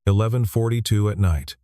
11:42 at night.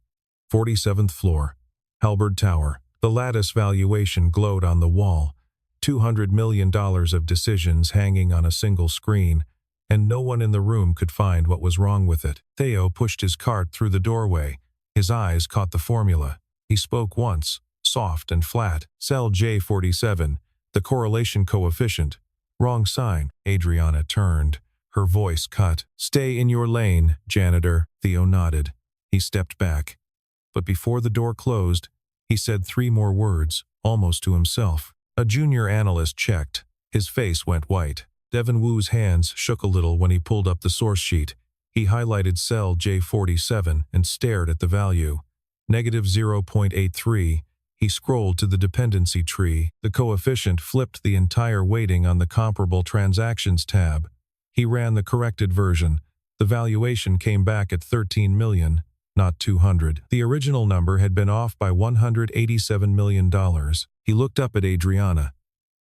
47th floor. Halberd Tower. The lattice valuation glowed on the wall. $200 million of decisions hanging on a single screen, and no one in the room could find what was wrong with it. Theo pushed his cart through the doorway. His eyes caught the formula. He spoke once, soft and flat. Cell J47, the correlation coefficient. Wrong sign. Adriana turned. Her voice cut. Stay in your lane, janitor. Theo nodded. He stepped back. But before the door closed, he said 3 more words, almost to himself. A junior analyst checked. His face went white. Devin Wu's hands shook a little when he pulled up the source sheet. He highlighted cell J47 and stared at the value. -0.83. He scrolled to the dependency tree. The coefficient flipped the entire weighting on the comparable transactions tab. He ran the corrected version. The valuation came back at 13 million, not 200. The original number had been off by $187 million. He looked up at Adriana.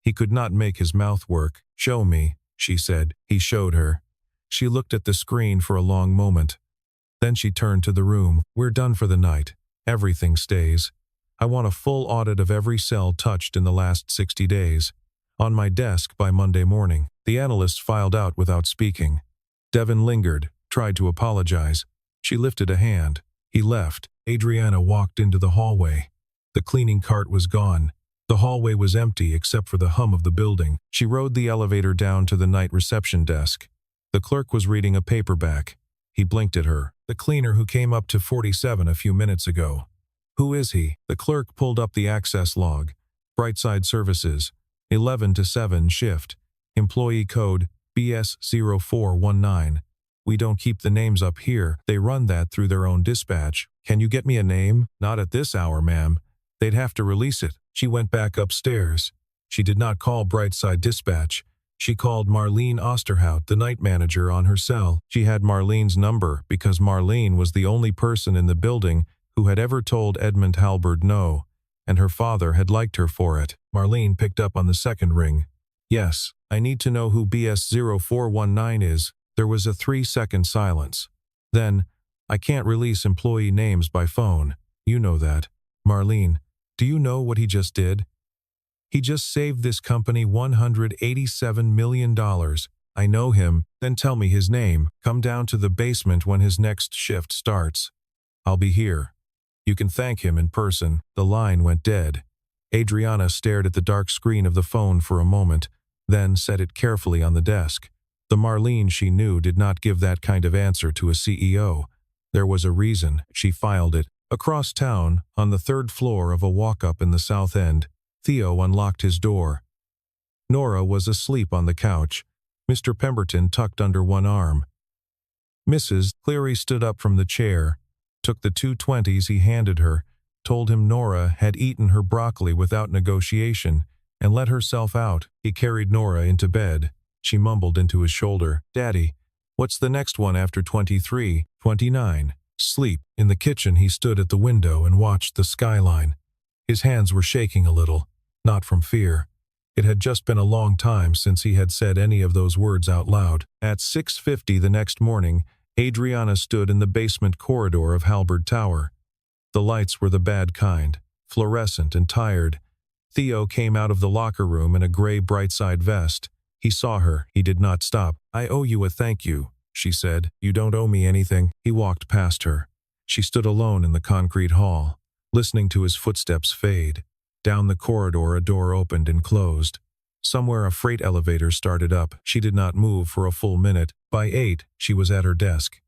He could not make his mouth work. Show me, she said. He showed her. She looked at the screen for a long moment. Then she turned to the room. We're done for the night. Everything stays. I want a full audit of every cell touched in the last 60 days. On my desk by Monday morning. The analyst filed out without speaking. Devin lingered, tried to apologize. She lifted a hand. He left. Adriana walked into the hallway. The cleaning cart was gone. The hallway was empty except for the hum of the building. She rode the elevator down to the night reception desk. The clerk was reading a paperback. He blinked at her. The cleaner who came up to 47 a few minutes ago. Who is he? The clerk pulled up the access log. Brightside Services. 11 to 7 shift. Employee code BS0419. We don't keep the names up here. They run that through their own dispatch. Can you get me a name? Not at this hour, ma'am. They'd have to release it. She went back upstairs. She did not call Brightside Dispatch. She called Marlene Osterhout, the night manager, on her cell. She had Marlene's number because Marlene was the only person in the building who had ever told Edmund Halberd no, and her father had liked her for it. Marlene picked up on the second ring. Yes, I need to know who BS0419 is. There was a 3-second silence. Then, I can't release employee names by phone. You know that. Marlene, do you know what he just did? He just saved this company $187 million. I know him. Then tell me his name. Come down to the basement when his next shift starts. I'll be here. You can thank him in person. The line went dead. Adriana stared at the dark screen of the phone for a moment, then set it carefully on the desk. The Marlene she knew did not give that kind of answer to a CEO. There was a reason. She filed it. Across town, on the 3rd floor of a walk-up in the South End, Theo unlocked his door. Nora was asleep on the couch, Mr. Pemberton tucked under one arm. Mrs. Cleary stood up from the chair, took the 220s he handed her, told him Nora had eaten her broccoli without negotiation, and let herself out. He carried Nora into bed. She mumbled into his shoulder, Daddy, what's the next one after 23, 29? Sleep. In the kitchen he stood at the window and watched the skyline. His hands were shaking a little, not from fear. It had just been a long time since he had said any of those words out loud. At 6:50 the next morning, Adriana stood in the basement corridor of Halberd Tower. The lights were the bad kind, fluorescent and tired. Theo came out of the locker room in a gray Brightside vest. He saw her. He did not stop. I owe you a thank you, she said. You don't owe me anything. He walked past her. She stood alone in the concrete hall, listening to his footsteps fade. Down the corridor a door opened and closed. Somewhere a freight elevator started up. She did not move for a full minute. By 8, she was at her desk.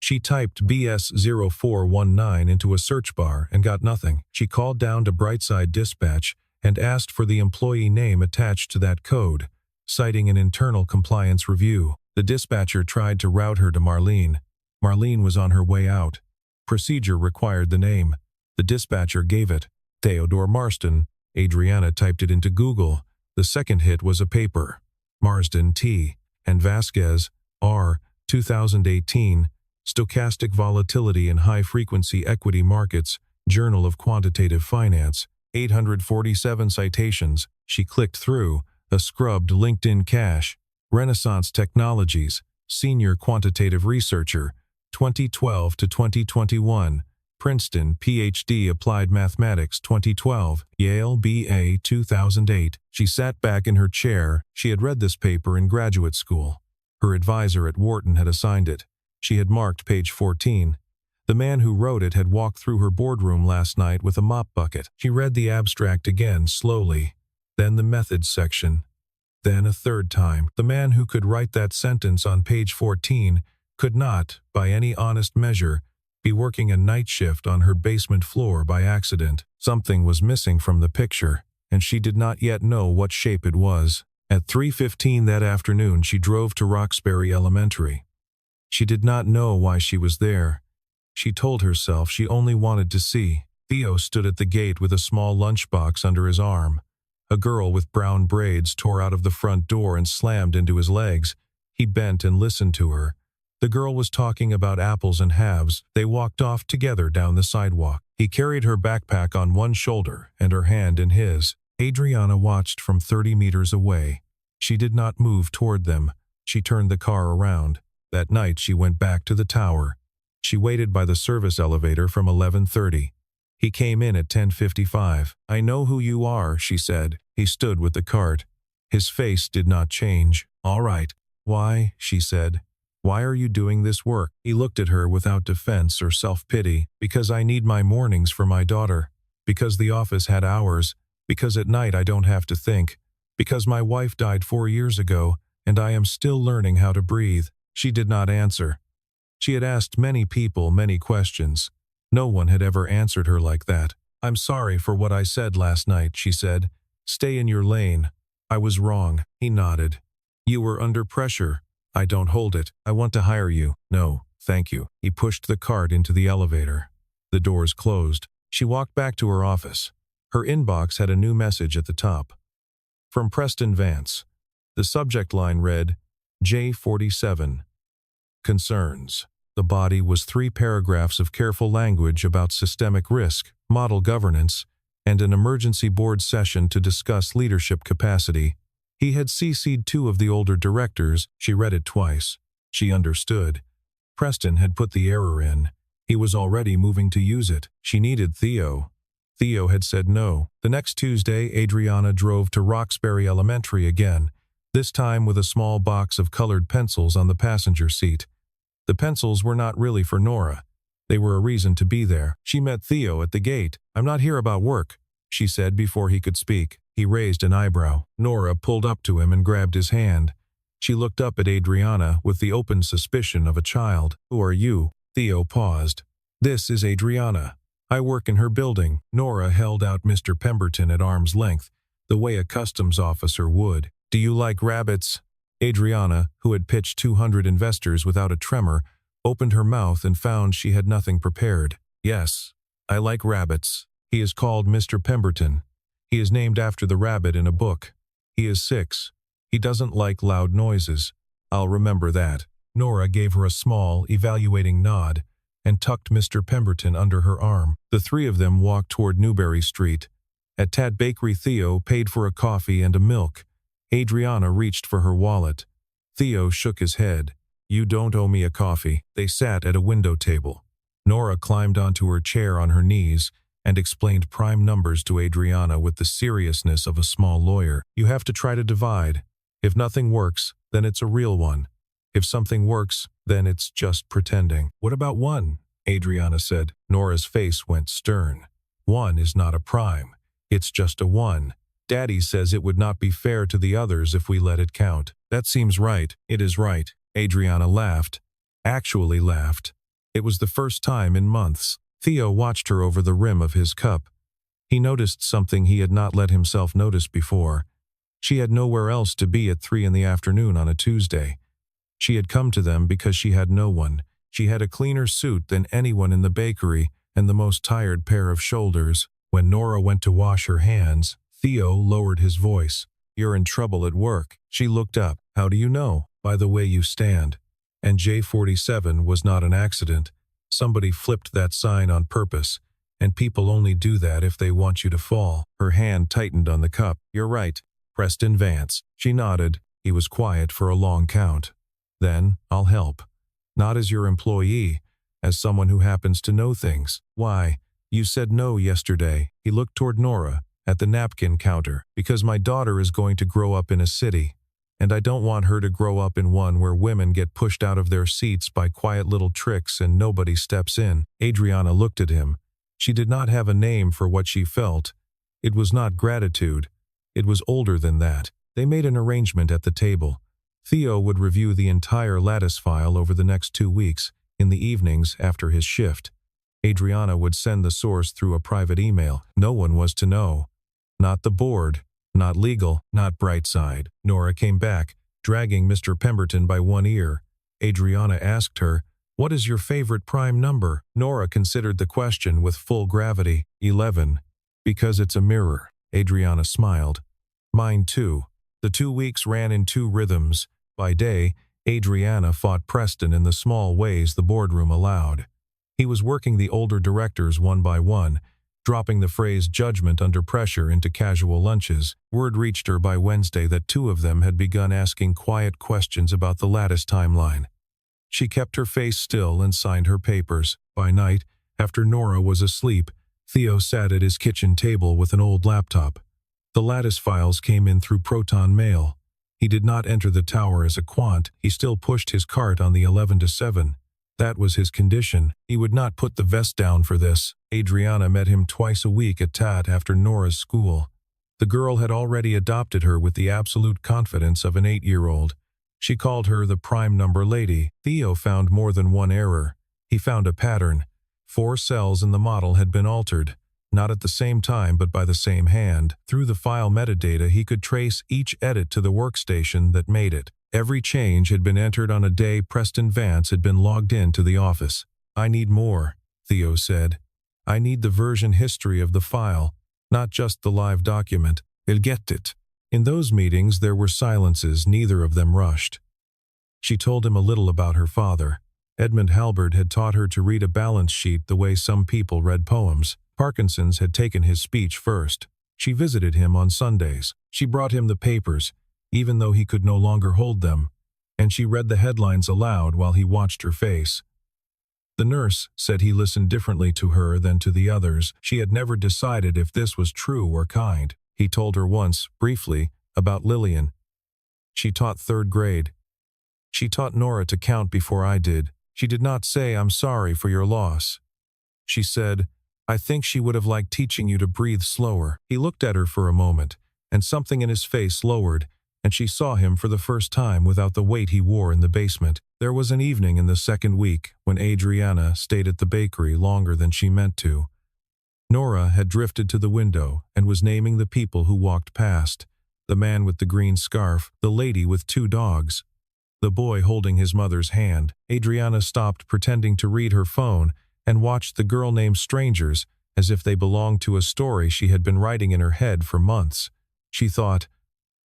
She typed BS0419 into a search bar and got nothing. She called down to Brightside Dispatch and asked for the employee name attached to that code, citing an internal compliance review. The dispatcher tried to route her to Marlene. Marlene was on her way out. Procedure required the name. The dispatcher gave it. Theodore Marston. Adriana typed it into Google. The second hit was a paper. Marsden T. and Vasquez R. 2018. Stochastic Volatility in High-Frequency Equity Markets. Journal of Quantitative Finance. 847 citations. She clicked through. A scrubbed LinkedIn cache. Renaissance Technologies. Senior Quantitative Researcher. 2012 to 2021. Princeton, Ph.D. Applied Mathematics 2012, Yale B.A. 2008. She sat back in her chair. She had read this paper in graduate school. Her advisor at Wharton had assigned it. She had marked page 14. The man who wrote it had walked through her boardroom last night with a mop bucket. She read the abstract again, slowly, then the methods section. Then a third time. The man who could write that sentence on page 14 could not, by any honest measure, be working a night shift on her basement floor by accident. Something was missing from the picture, and she did not yet know what shape it was. At 3:15 that afternoon she drove to Roxbury Elementary. She did not know why she was there. She told herself she only wanted to see. Theo stood at the gate with a small lunchbox under his arm. A girl with brown braids tore out of the front door and slammed into his legs. He bent and listened to her. The girl was talking about apples and halves. They walked off together down the sidewalk. He carried her backpack on one shoulder and her hand in his. Adriana watched from 30 meters away. She did not move toward them. She turned the car around. That night she went back to the tower. She waited by the service elevator from 11:30. He came in at 10:55. "I know who you are," she said. He stood with the cart. His face did not change. "All right." "Why?" she said. "Why are you doing this work?" He looked at her without defense or self-pity. "Because I need my mornings for my daughter. Because the office had hours. Because at night I don't have to think. Because my wife died 4 years ago, and I am still learning how to breathe." She did not answer. She had asked many people many questions. No one had ever answered her like that. "I'm sorry for what I said last night," she said. "Stay in your lane. I was wrong." He nodded. "You were under pressure. I don't hold it. I want to hire you." "No, thank you." He pushed the cart into the elevator. The doors closed. She walked back to her office. Her inbox had a new message at the top. From Preston Vance. The subject line read, J47. Concerns. The body was 3 paragraphs of careful language about systemic risk, model governance, and an emergency board session to discuss leadership capacity. He had CC'd 2 of the older directors. She read it twice. She understood. Preston had put the error in. He was already moving to use it. She needed Theo. Theo had said no. The next Tuesday, Adriana drove to Roxbury Elementary again, this time with a small box of colored pencils on the passenger seat. The pencils were not really for Nora. They were a reason to be there. She met Theo at the gate. "I'm not here about work," she said before he could speak. He raised an eyebrow. Nora pulled up to him and grabbed his hand. She looked up at Adriana with the open suspicion of a child. "Who are you?" Theo paused. "This is Adriana. I work in her building." Nora held out Mr. Pemberton at arm's length, the way a customs officer would. "Do you like rabbits?" Adriana, who had pitched 200 investors without a tremor, opened her mouth and found she had nothing prepared. "Yes, I like rabbits. He is called Mr. Pemberton. He is named after the rabbit in a book. He is 6. He doesn't like loud noises. I'll remember that." Nora gave her a small, evaluating nod and tucked Mr. Pemberton under her arm. The 3 of them walked toward Newbury Street. At Tat Bakery, Theo paid for a coffee and a milk. Adriana reached for her wallet. Theo shook his head. "You don't owe me a coffee." They sat at a window table. Nora climbed onto her chair on her knees and explained prime numbers to Adriana with the seriousness of a small lawyer. "You have to try to divide. If nothing works, then it's a real one. If something works, then it's just pretending." "What about 1?" Adriana said. Nora's face went stern. "1 is not a prime. It's just a 1. Daddy says it would not be fair to the others if we let it count." "That seems right." "It is right." Adriana laughed. Actually laughed. It was the first time in months. Theo watched her over the rim of his cup. He noticed something he had not let himself notice before. She had nowhere else to be at 3 in the afternoon on a Tuesday. She had come to them because she had no one. She had a cleaner suit than anyone in the bakery and the most tired pair of shoulders. When Nora went to wash her hands, Theo lowered his voice. "You're in trouble at work." She looked up. "How do you know?" "By the way you stand." And J47 was not an accident. Somebody flipped that sign on purpose, and people only do that if they want you to fall. Her hand tightened on the cup. "You're right. Preston Vance." She nodded. He was quiet for a long count. "Then, I'll help. Not as your employee, as someone who happens to know things. Why? You said no yesterday. He looked toward Nora, at the napkin counter. Because my daughter is going to grow up in a city, and I don't want her to grow up in one where women get pushed out of their seats by quiet little tricks and nobody steps in. Adriana looked at him. She did not have a name for what she felt. It was not gratitude. It was older than that. They made an arrangement at the table. Theo would review the entire lattice file over the next 2 weeks, in the evenings after his shift. Adriana would send the source through a private email. No one was to know. Not the board, not legal, not Brightside. Nora came back, dragging Mr. Pemberton by one ear. Adriana asked her, "What is your favorite prime number?" Nora considered the question with full gravity. 11. Because it's a mirror. Adriana smiled. Mine too. The 2 weeks ran in 2 rhythms. By day, Adriana fought Preston in the small ways the boardroom allowed. He was working the older directors one by one, dropping the phrase judgment under pressure into casual lunches. Word reached her by Wednesday that 2 of them had begun asking quiet questions about the lattice timeline. She kept her face still and signed her papers. By night, after Nora was asleep, Theo sat at his kitchen table with an old laptop. The lattice files came in through Proton Mail. He did not enter the tower as a quant. He still pushed his cart on the 11-7. That was his condition. He would not put the vest down for this. Adriana met him twice a week at TAT after Nora's school. The girl had already adopted her with the absolute confidence of an 8-year-old. She called her the prime number lady. Theo found more than one error. He found a pattern. 4 cells in the model had been altered. Not at the same time but by the same hand. Through the file metadata he could trace each edit to the workstation that made it. Every change had been entered on a day Preston Vance had been logged in to the office. "I need more," Theo said. "I need the version history of the file, not just the live document. I'll get it." In those meetings there were silences, neither of them rushed. She told him a little about her father. Edmund Halbert had taught her to read a balance sheet the way some people read poems. Parkinson's had taken his speech first. She visited him on Sundays. She brought him the papers, even though he could no longer hold them, and she read the headlines aloud while he watched her face. The nurse said he listened differently to her than to the others. She had never decided if this was true or kind. He told her once, briefly, about Lillian. She taught 3rd grade. She taught Nora to count before I did. She did not say, "I'm sorry for your loss." She said, "I think she would have liked teaching you to breathe slower." He looked at her for a moment, and something in his face lowered, and she saw him for the first time without the weight he wore in the basement. There was an evening in the 2nd week when Adriana stayed at the bakery longer than she meant to. Nora had drifted to the window and was naming the people who walked past: the man with the green scarf, the lady with 2 dogs, the boy holding his mother's hand. Adriana stopped pretending to read her phone and watched the girl name strangers as if they belonged to a story she had been writing in her head for months. She thought,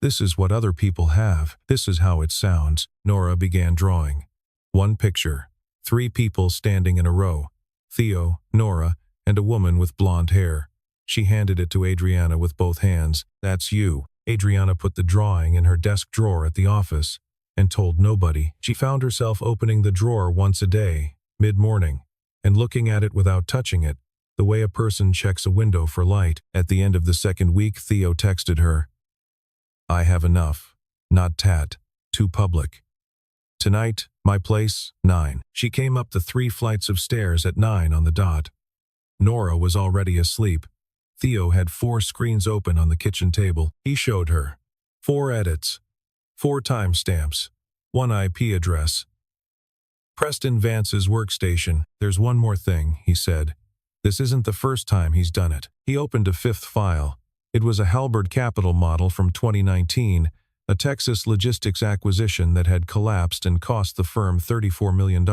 "This is what other people have. This is how it sounds." Nora began drawing. 1 picture. 3 people standing in a row. Theo, Nora, and a woman with blonde hair. She handed it to Adriana with both hands. "That's you." Adriana put the drawing in her desk drawer at the office and told nobody. She found herself opening the drawer once a day, mid-morning, and looking at it without touching it, the way a person checks a window for light. At the end of the 2nd week, Theo texted her, "I have enough. Not TAT. Too public. Tonight, my place, 9. She came up the 3 flights of stairs at 9 on the dot. Nora was already asleep. Theo had 4 screens open on the kitchen table. He showed her 4 edits, 4 timestamps, 1 IP address. "Preston Vance's workstation. There's one more thing," he said. "This isn't the first time he's done it." He opened a 5th file. It was a Halbert Capital model from 2019, a Texas logistics acquisition that had collapsed and cost the firm $34 million.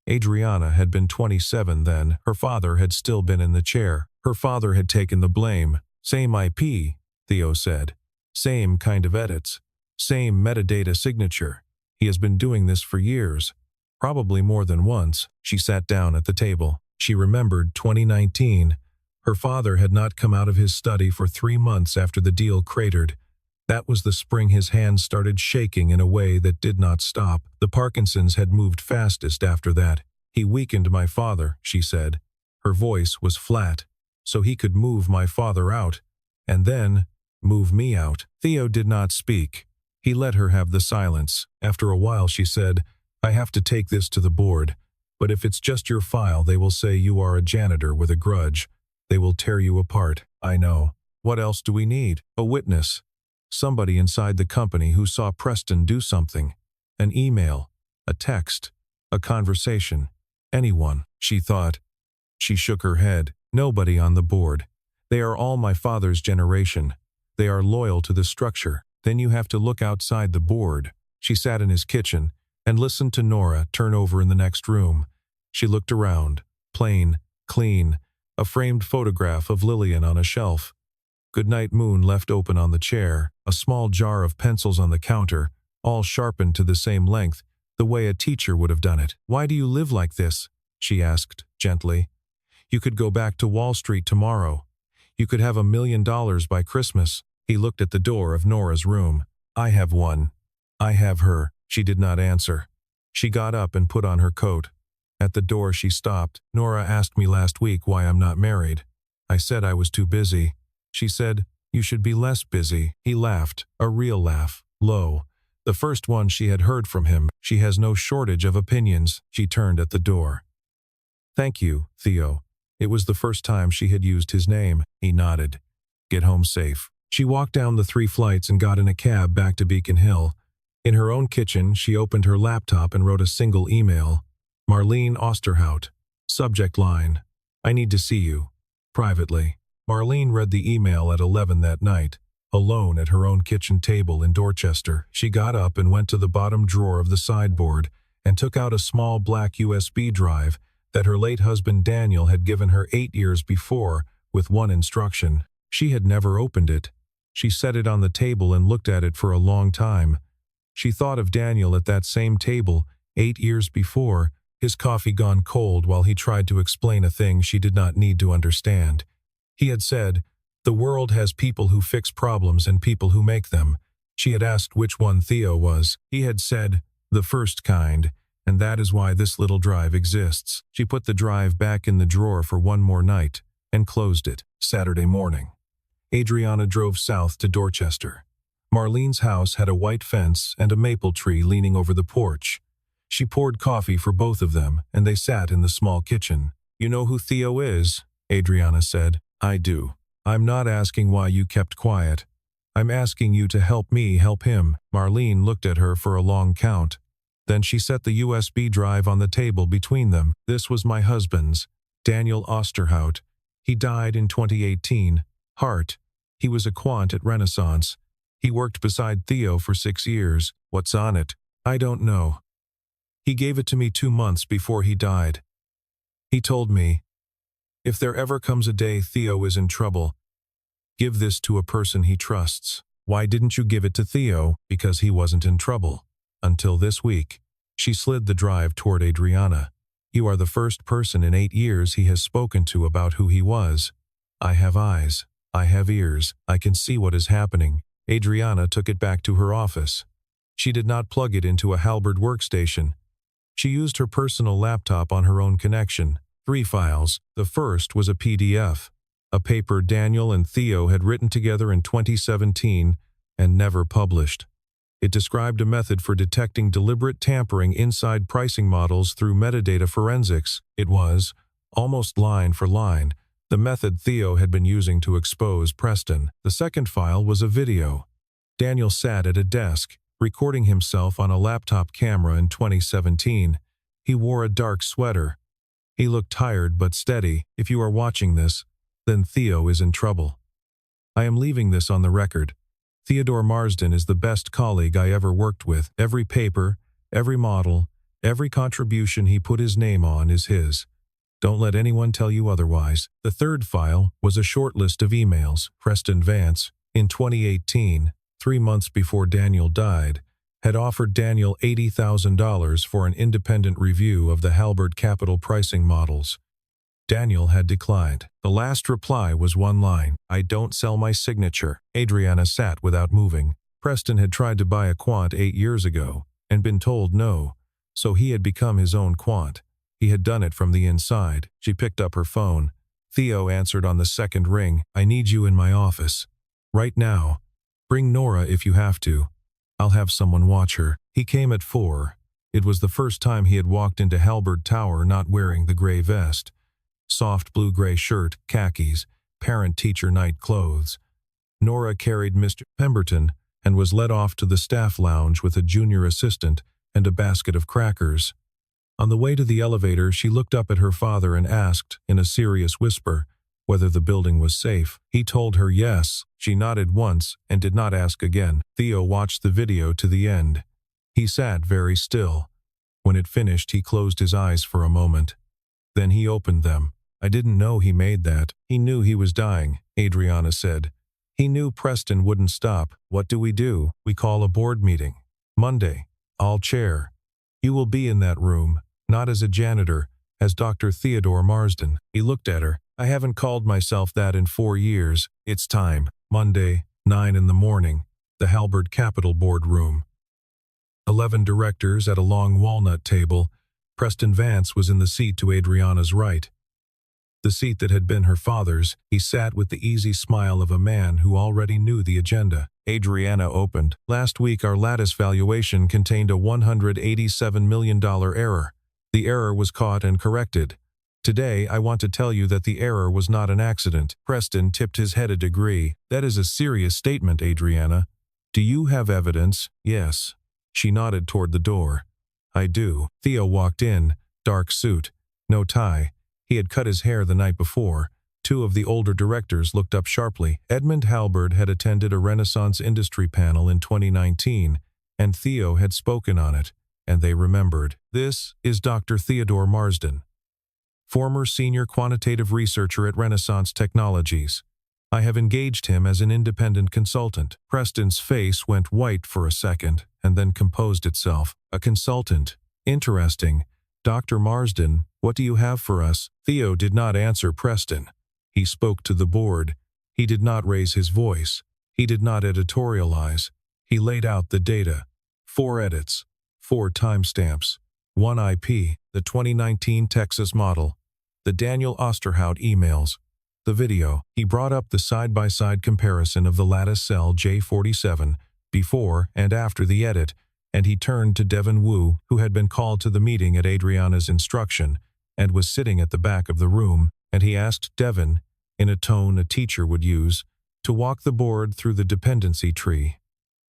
Adriana had been 27 then. Her father had still been in the chair. Her father had taken the blame. "Same IP," Theo said. "Same kind of edits. Same metadata signature. He has been doing this for years. Probably more than once." She sat down at the table. She remembered 2019. Her father had not come out of his study for 3 months after the deal cratered. That was the spring his hands started shaking in a way that did not stop. The Parkinsons had moved fastest after that. He weakened my father, she said. Her voice was flat. So he could move my father out. And then, move me out. Theo did not speak. He let her have the silence. After a while she said, I have to take this to the board. But if it's just your file, they will say you are a janitor with a grudge. They will tear you apart. I know. What else do we need? A witness. Somebody inside the company who saw Preston do something. An email. A text. A conversation. Anyone, she thought. She shook her head. Nobody on the board. They are all my father's generation. They are loyal to the structure. Then you have to look outside the board. She sat in his kitchen and listened to Nora turn over in the next room. She looked around. Plain, clean, a framed photograph of Lillian on a shelf. Goodnight Moon left open on the chair, a small jar of pencils on the counter, all sharpened to the same length, the way a teacher would have done it. Why do you live like this? She asked, gently. You could go back to Wall Street tomorrow. You could have $1 million by Christmas. He looked at the door of Nora's room. I have one. I have her. She did not answer. She got up and put on her coat. At the door she stopped. Nora asked me last week why I'm not married. I said I was too busy. She said, you should be less busy. He laughed, a real laugh, low. The first one she had heard from him. She has no shortage of opinions. She turned at the door. Thank you, Theo. It was the first time she had used his name. He nodded. Get home safe. She walked down the 3 flights and got in a cab back to Beacon Hill. In her own kitchen, she opened her laptop and wrote a single email. Marlene Osterhout. Subject line. I need to see you. Privately. Marlene read the email at 11 that night. Alone at her own kitchen table in Dorchester, she got up and went to the bottom drawer of the sideboard and took out a small black USB drive that her late husband Daniel had given her 8 years before with one instruction. She had never opened it. She set it on the table and looked at it for a long time. She thought of Daniel at that same table 8 years before, his coffee gone cold while he tried to explain a thing she did not need to understand. He had said, the world has people who fix problems and people who make them. She had asked which one Theo was. He had said, the first kind, and that is why this little drive exists. She put the drive back in the drawer for one more night and closed it. Saturday morning. Adriana drove south to Dorchester. Marlene's house had a white fence and a maple tree leaning over the porch. She poured coffee for both of them, and they sat in the small kitchen. You know who Theo is? Adriana said. I do. I'm not asking why you kept quiet. I'm asking you to help me help him. Marlene looked at her for a long count. Then she set the USB drive on the table between them. This was my husband's, Daniel Osterhout. He died in 2018. Heart. He was a quant at Renaissance. He worked beside Theo for 6 years. What's on it? I don't know. He gave it to me 2 months before he died. He told me, if there ever comes a day Theo is in trouble, give this to a person he trusts. Why didn't you give it to Theo? Because he wasn't in trouble. Until this week. She slid the drive toward Adriana. You are the first person in 8 years he has spoken to about who he was. I have eyes. I have ears. I can see what is happening. Adriana took it back to her office. She did not plug it into a Halberd workstation. She used her personal laptop on her own connection. 3 files. The first was a PDF, a paper Daniel and Theo had written together in 2017 and never published. It described a method for detecting deliberate tampering inside pricing models through metadata forensics. It was, almost line for line, the method Theo had been using to expose Preston. The second file was a video. Daniel sat at a desk, recording himself on a laptop camera in 2017. He wore a dark sweater. He looked tired but steady. If you are watching this, then Theo is in trouble. I am leaving this on the record. Theodore Marsden is the best colleague I ever worked with. Every paper, every model, every contribution he put his name on is his. Don't let anyone tell you otherwise. The third file was a short list of emails. Preston Vance, in 2018, 3 months before Daniel died, had offered Daniel $80,000 for an independent review of the Halberd capital pricing models. Daniel had declined. The last reply was one line. I don't sell my signature. Adriana sat without moving. Preston had tried to buy a quant 8 years ago and been told no, so he had become his own quant. He had done it from the inside. She picked up her phone. Theo answered on the second ring. "I need you in my office. Right now. Bring Nora if you have to. I'll have someone watch her." He came at 4. It was the first time he had walked into Halberd Tower not wearing the gray vest. Soft blue-gray shirt, khakis, parent-teacher night clothes. Nora carried Mr. Pemberton and was led off to the staff lounge with a junior assistant and a basket of crackers. On the way to the elevator, she looked up at her father and asked, in a serious whisper, whether the building was safe. He told her yes. She nodded once and did not ask again. Theo watched the video to the end. He sat very still. When it finished, he closed his eyes for a moment. Then he opened them. "I didn't know he made that. He knew he was dying," Adriana said. "He knew Preston wouldn't stop. What do? We call a board meeting. Monday. I'll chair. You will be in that room, not as a janitor, as Dr. Theodore Marsden." He looked at her. "I haven't called myself that in 4 years. It's time." Monday, 9 in the morning, the Halberd Capital Board room. 11 directors at a long walnut table. Preston Vance was in the seat to Adriana's right. The seat that had been her father's. He sat with the easy smile of a man who already knew the agenda. Adriana opened. "Last week our lattice valuation contained a $187 million error. The error was caught and corrected. Today I want to tell you that the error was not an accident." Preston tipped his head a degree. "That is a serious statement, Adriana. Do you have evidence?" "Yes." She nodded toward the door. "I do." Theo walked in, dark suit, no tie. He had cut his hair the night before. 2 of the older directors looked up sharply. Edmund Halberd had attended a Renaissance industry panel in 2019, and Theo had spoken on it, and they remembered. "This is Dr. Theodore Marsden, former senior quantitative researcher at Renaissance Technologies. I have engaged him as an independent consultant." Preston's face went white for a second, and then composed itself. "A consultant. Interesting. Dr. Marsden, what do you have for us?" Theo did not answer Preston. He spoke to the board. He did not raise his voice. He did not editorialize. He laid out the data. 4 edits, 4 timestamps, 1 IP, the 2019 Texas model, the Daniel Osterhout emails, the video. He brought up the side-by-side comparison of the lattice cell J47, before and after the edit, and he turned to Devin Wu, who had been called to the meeting at Adriana's instruction, and was sitting at the back of the room, and he asked Devin, in a tone a teacher would use, to walk the board through the dependency tree.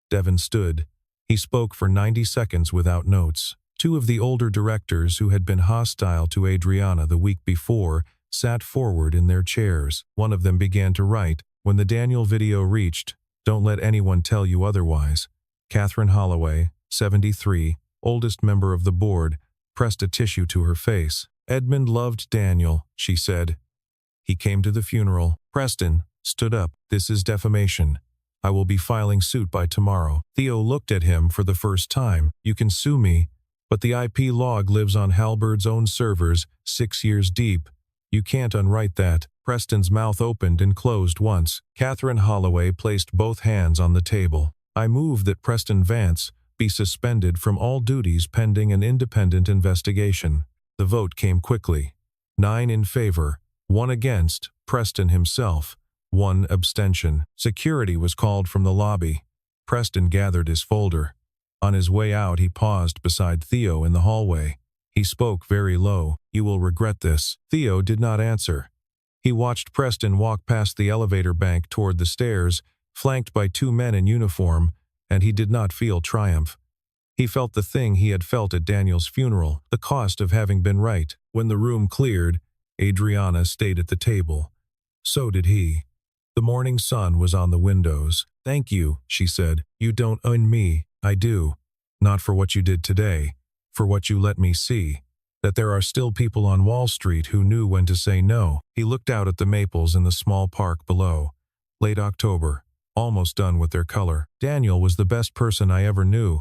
Devin stood. He spoke for 90 seconds without notes. 2 of the older directors who had been hostile to Adriana the week before sat forward in their chairs. One of them began to write. When the Daniel video reached, "Don't let anyone tell you otherwise." Catherine Holloway, 73, oldest member of the board, pressed a tissue to her face. "Edmund loved Daniel," she said. "He came to the funeral." Preston stood up. "This is defamation. I will be filing suit by tomorrow." Theo looked at him for the first time. "You can sue me, but the IP log lives on Halberd's own servers, 6 years deep. You can't unwrite that." Preston's mouth opened and closed once. Catherine Holloway placed both hands on the table. "I move that Preston Vance be suspended from all duties pending an independent investigation." The vote came quickly. 9 in favor, 1 against, Preston himself, 1 abstention. Security was called from the lobby. Preston gathered his folder. On his way out, he paused beside Theo in the hallway. He spoke very low. "You will regret this." Theo did not answer. He watched Preston walk past the elevator bank toward the stairs, flanked by 2 men in uniform, and he did not feel triumph. He felt the thing he had felt at Daniel's funeral, the cost of having been right. When the room cleared, Adriana stayed at the table. So did he. The morning sun was on the windows. "Thank you," she said. "You don't own me. I do. Not for what you did today, for what you let me see. That there are still people on Wall Street who knew when to say no." He looked out at the maples in the small park below. Late October, almost done with their color. "Daniel was the best person I ever knew.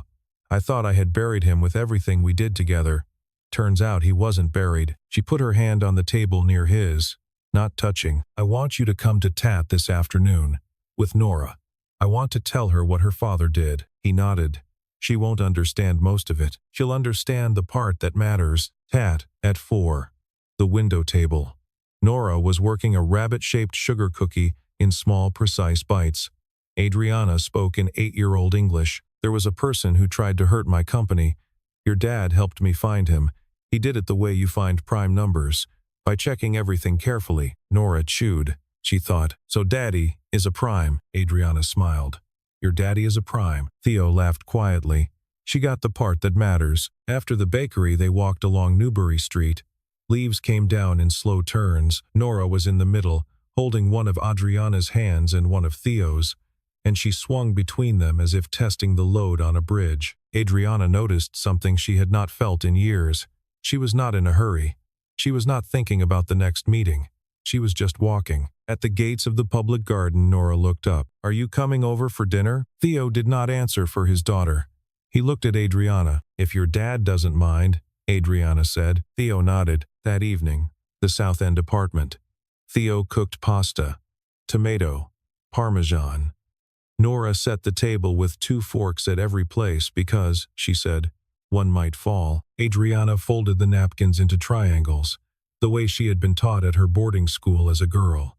I thought I had buried him with everything we did together. Turns out he wasn't buried." She put her hand on the table near his, not touching. "I want you to come to Tat this afternoon, with Nora. I want to tell her what her father did." He nodded. "She won't understand most of it. She'll understand the part that matters." "Tat, At 4. The window table. Nora was working a rabbit-shaped sugar cookie in small, precise bites. Adriana spoke in 8-year-old English. There was a person who tried to hurt my company. Your dad helped me find him. He did it the way you find prime numbers, by checking everything carefully. Nora chewed. She thought, so Daddy is a prime. Adriana smiled. Your daddy is a prime. Theo laughed quietly. She got the part that matters. After the bakery, they walked along Newbury Street. Leaves came down in slow turns. Nora was in the middle, holding one of Adriana's hands and one of Theo's, and she swung between them as if testing the load on a bridge. Adriana noticed something she had not felt in years. She was not in a hurry. She was not thinking about the next meeting. She was just walking. At the gates of the public garden, Nora looked up. Are you coming over for dinner? Theo did not answer for his daughter. He looked at Adriana. If your dad doesn't mind, Adriana said. Theo nodded. That evening, the South End apartment. Theo cooked pasta, tomato, parmesan. Nora set the table with 2 forks at every place because, she said, one might fall. Adriana folded the napkins into triangles, the way she had been taught at her boarding school as a girl.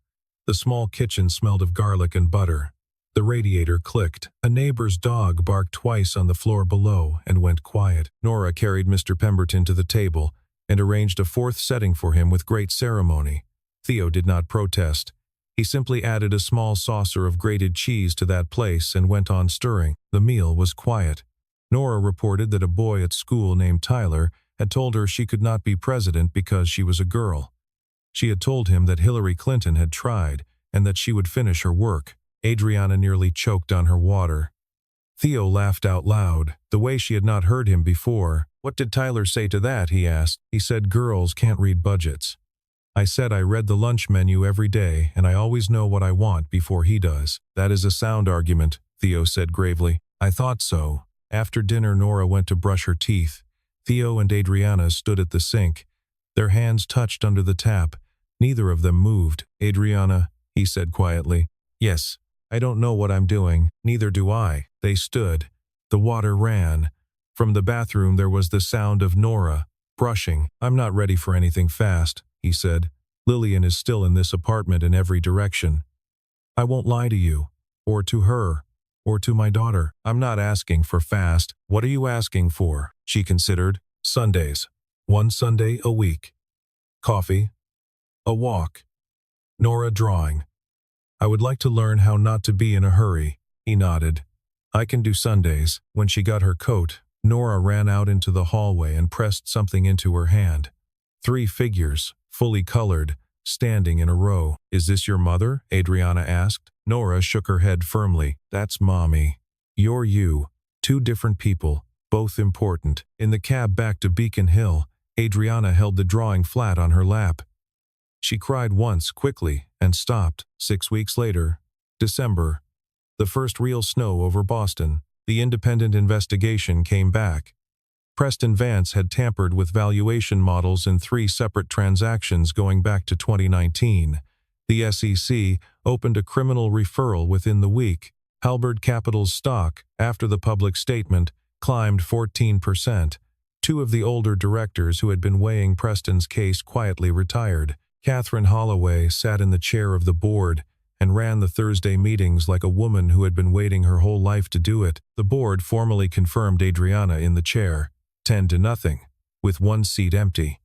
The small kitchen smelled of garlic and butter. The radiator clicked. A neighbor's dog barked twice on the floor below and went quiet. Nora carried Mr. Pemberton to the table and arranged a 4th setting for him with great ceremony. Theo did not protest. He simply added a small saucer of grated cheese to that place and went on stirring. The meal was quiet. Nora reported that a boy at school named Tyler had told her she could not be president because she was a girl. She had told him that Hillary Clinton had tried and that she would finish her work. Adriana nearly choked on her water. Theo laughed out loud, the way she had not heard him before. What did Tyler say to that? He asked. He said girls can't read budgets. I said I read the lunch menu every day and I always know what I want before he does. That is a sound argument, Theo said gravely. I thought so. After dinner, Nora went to brush her teeth. Theo and Adriana stood at the sink. Their hands touched under the tap. Neither of them moved. Adriana, he said quietly. Yes, I don't know what I'm doing. Neither do I. They stood. The water ran. From the bathroom there was the sound of Nora brushing. I'm not ready for anything fast, he said. Lillian is still in this apartment in every direction. I won't lie to you, or to her, or to my daughter. I'm not asking for fast. What are you asking for? She considered. Sundays. 1 Sunday a week. Coffee. A walk. Nora drawing. I would like to learn how not to be in a hurry. He nodded. I can do Sundays. When she got her coat, Nora ran out into the hallway and pressed something into her hand. 3 figures, fully colored, standing in a row. Is this your mother? Adriana asked. Nora shook her head firmly. That's Mommy. You're you. 2 different people, both important. In the cab back to Beacon Hill, Adriana held the drawing flat on her lap. She cried once quickly and stopped. 6 weeks later, December. The first real snow over Boston. The independent investigation came back. Preston Vance had tampered with valuation models in 3 separate transactions going back to 2019. The SEC opened a criminal referral within the week. Halberd Capital's stock, after the public statement, climbed 14%. 2 of the older directors who had been weighing Preston's case quietly retired. Catherine Holloway sat in the chair of the board and ran the Thursday meetings like a woman who had been waiting her whole life to do it. The board formally confirmed Adriana in the chair, 10-0, with 1 seat empty.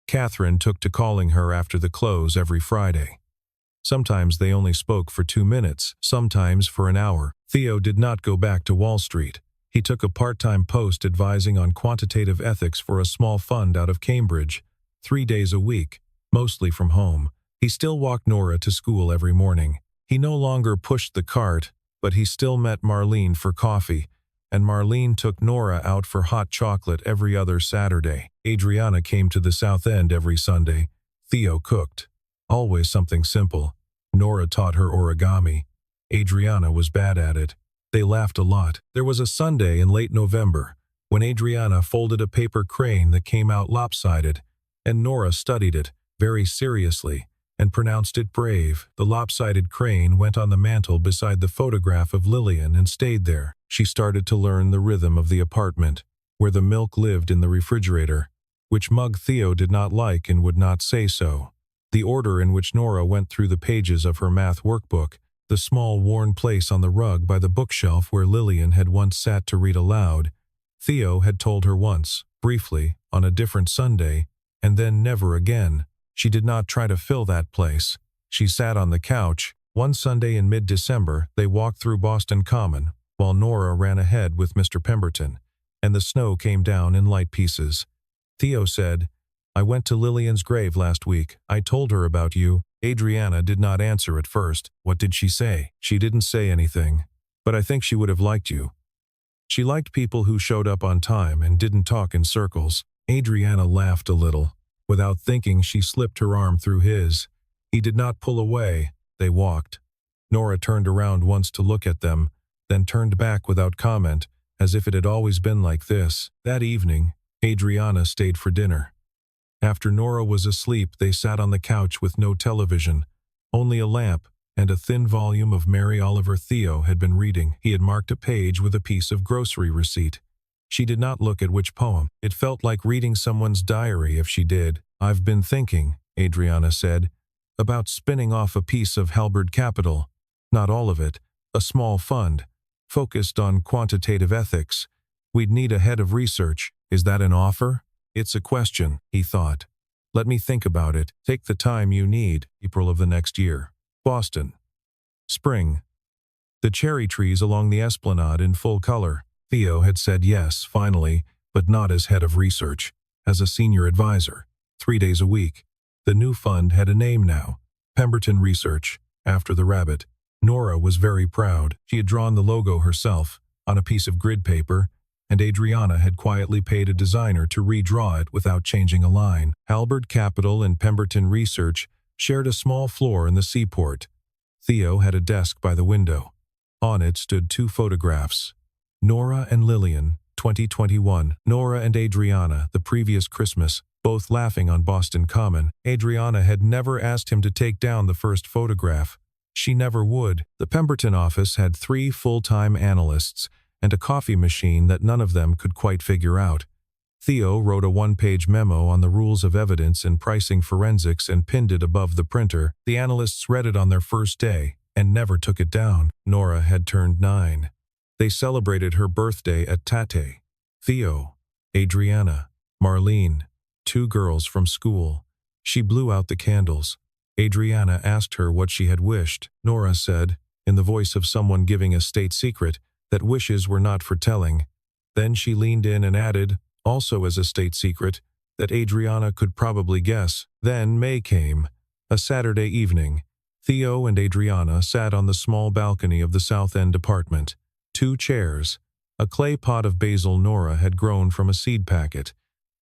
Catherine took to calling her after the close every Friday. Sometimes they only spoke for 2 minutes, sometimes for an hour. Theo did not go back to Wall Street. He took a part-time post advising on quantitative ethics for a small fund out of Cambridge, 3 days a week, mostly from home. He still walked Nora to school every morning. He no longer pushed the cart, but he still met Marlene for coffee, and Marlene took Nora out for hot chocolate every other Saturday. Adriana came to the South End every Sunday. Theo cooked. Always something simple. Nora taught her origami. Adriana was bad at it. They laughed a lot. There was a Sunday in late November when Adriana folded a paper crane that came out lopsided, and Nora studied it very seriously and pronounced it brave. The lopsided crane went on the mantel beside the photograph of Lillian and stayed there. She started to learn the rhythm of the apartment, where the milk lived in the refrigerator, which mug Theo did not like and would not say so. The order in which Nora went through the pages of her math workbook, the small worn place on the rug by the bookshelf where Lillian had once sat to read aloud. Theo had told her once, briefly, on a different Sunday, and then never again. She did not try to fill that place. She sat on the couch. One Sunday in mid-December, they walked through Boston Common, while Nora ran ahead with Mr. Pemberton, and the snow came down in light pieces. Theo said, "I went to Lillian's grave last week. I told her about you." Adriana did not answer at first. What did she say? She didn't say anything. But I think she would have liked you. She liked people who showed up on time and didn't talk in circles. Adriana laughed a little. Without thinking, she slipped her arm through his. He did not pull away. They walked. Nora turned around once to look at them, then turned back without comment, as if it had always been like this. That evening, Adriana stayed for dinner. After Nora was asleep, they sat on the couch with no television, only a lamp and a thin volume of Mary Oliver. Theo had been reading. He had marked a page with a piece of grocery receipt. She did not look at which poem. It felt like reading someone's diary if she did. "I've been thinking," Adriana said, "about spinning off a piece of Halberd Capital. Not all of it, a small fund, focused on quantitative ethics. We'd need a head of research. Is that an offer?" "It's a question," he thought. "Let me think about it. Take the time you need." April of the next year. Boston. Spring. The cherry trees along the esplanade in full color. Theo had said yes, finally, but not as head of research, as a senior advisor, 3 days a week. The new fund had a name now, Pemberton Research, after the rabbit. Nora was very proud. She had drawn the logo herself, on a piece of grid paper, and Adriana had quietly paid a designer to redraw it without changing a line. Halberd Capital and Pemberton Research shared a small floor in the seaport. Theo had a desk by the window. On it stood 2 photographs. Nora and Lillian, 2021. Nora and Adriana, the previous Christmas, both laughing on Boston Common. Adriana had never asked him to take down the first photograph. She never would. The Pemberton office had 3 full-time analysts and a coffee machine that none of them could quite figure out. Theo wrote a 1-page memo on the rules of evidence and pricing forensics and pinned it above the printer. The analysts read it on their first day and never took it down. Nora had turned 9. They celebrated her birthday at Tate. Theo, Adriana, Marlene, 2 girls from school. She blew out the candles. Adriana asked her what she had wished. Nora said, in the voice of someone giving a state secret, that wishes were not for telling. Then she leaned in and added, also as a state secret, that Adriana could probably guess. Then May came, a Saturday evening. Theo and Adriana sat on the small balcony of the South End apartment. 2 chairs, a clay pot of basil Nora had grown from a seed packet.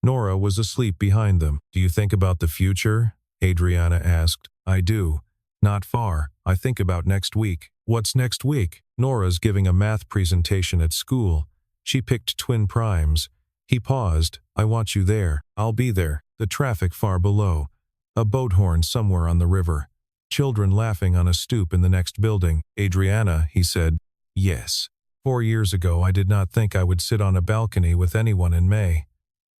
Nora was asleep behind them. "Do you think about the future?" Adriana asked. "I do. Not far. I think about next week." "What's next week?" "Nora's giving a math presentation at school. She picked twin primes." He paused. "I want you there." "I'll be there." The traffic far below. A boat horn somewhere on the river. Children laughing on a stoop in the next building. "Adriana," he said. "Yes. 4 years ago I did not think I would sit on a balcony with anyone in May.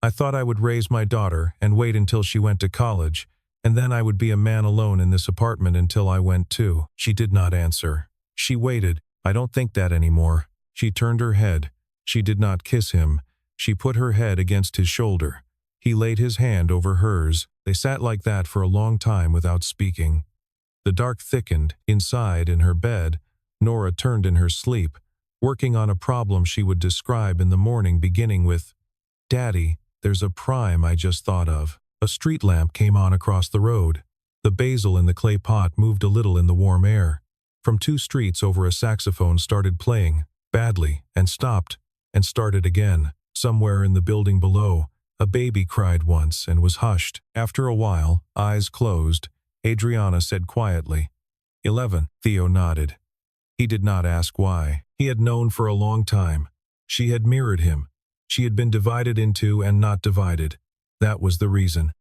I thought I would raise my daughter and wait until she went to college, and then I would be a man alone in this apartment until I went too." She did not answer. She waited. "I don't think that anymore." She turned her head. She did not kiss him. She put her head against his shoulder. He laid his hand over hers. They sat like that for a long time without speaking. The dark thickened. Inside, in her bed, Nora turned in her sleep, working on a problem she would describe in the morning, beginning with, "Daddy, there's a prime I just thought of." A street lamp came on across the road. The basil in the clay pot moved a little in the warm air. From 2 streets over, a saxophone started playing, badly, and stopped, and started again. Somewhere in the building below, a baby cried once and was hushed. After a while, eyes closed, Adriana said quietly, 11. Theo nodded. He did not ask why. He had known for a long time. She had mirrored him. She had been divided into and not divided. That was the reason.